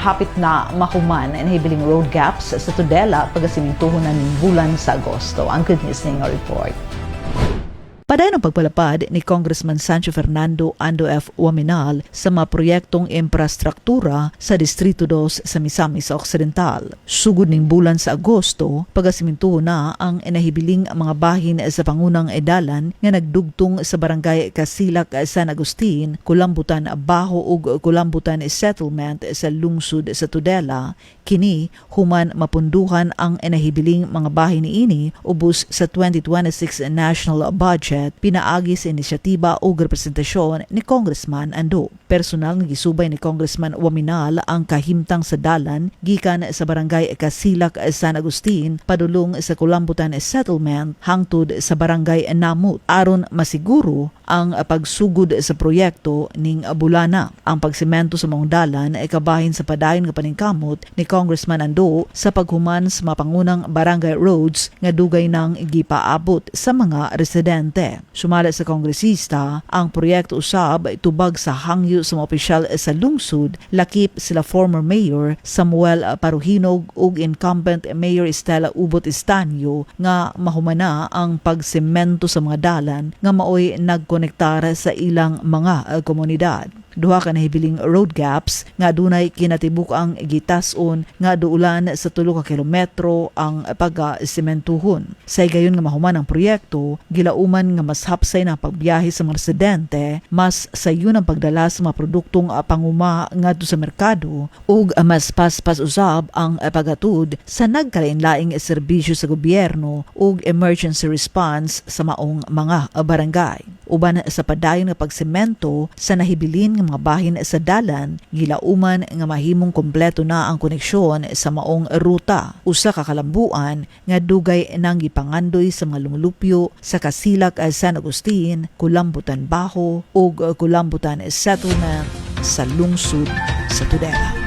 hapit na mahuman ang hibiling road gaps sa Tudela pagasimintuhon na ning bulan sa Agosto. Ang good news nga report. Padayon ang pagpalapad ni Congressman Sancho Fernando Ando F. Waminal sa mga proyektong infrastruktura sa Distrito 2 sa Misamis Occidental. Sugod ning bulan sa Agosto, pagasimintuho na ang inahibiling mga bahin sa pangunang edalan nga nagdugtong sa barangay Casilak, San Agustin, Kulambutan Baho ug Kulambutan Settlement sa lungsod sa Tudela. Kini human mapunduhan ang inahibiling mga bahin niini ubos sa 2026 national budget pinaagi sa inisyatiba o representasyon ni Congressman Ando. Personal nga gisubay ni Congressman Waminal ang kahimtang sa dalan gikan sa barangay Casilak, San Agustin padulong sa Kulambutan Settlement hangtod sa barangay Namut aron masiguro ang pagsugod sa proyekto ning bulana. Ang pagsemento sa mong dalan ay kabahin sa padayon nga paningkamot ni Congressman Ando sa paghuman sa mapangunang barangay roads nga dugay nang gipaabot sa mga residente. Sumala sa kongresista, ang proyekto usab tubag sa hangyo sa mga opisyal sa lungsod, lakip sila former Mayor Samuel Paruhinog ug incumbent Mayor Estela Ubot Estanio nga mahumana ang pagsemento sa mga dalan nga maoy nagkonektar sa ilang mga komunidad. Duha ka nahibiling road gaps nga dunay kinatibuk ang gitason nga duulan sa 3 ka kilometro ang pagsementuhon. Sa gayon nga mahuman ang proyekto, gilauman nga mas hapsay na pagbiyahe sa mga residente, mas sayon ang pagdala sa mga produktong panguma ngadto sa merkado ug mas paspas usab ang pagatud sa nagkalain-laing serbisyo sa gobyerno ug emergency response sa maong mga barangay. Uban sa padayon nga pagsemento sa nahibilin nga mga bahin sa dalan, gilauman nga mahimong kompleto na ang koneksyon sa maong ruta. Usa ka kalambuan nga dugay nang gipangandoy sa mga lumulupyo sa Casilak, San Agustin, Kulambutan Baho ug Kulambutan Settlement sa lungsod sa Tudela.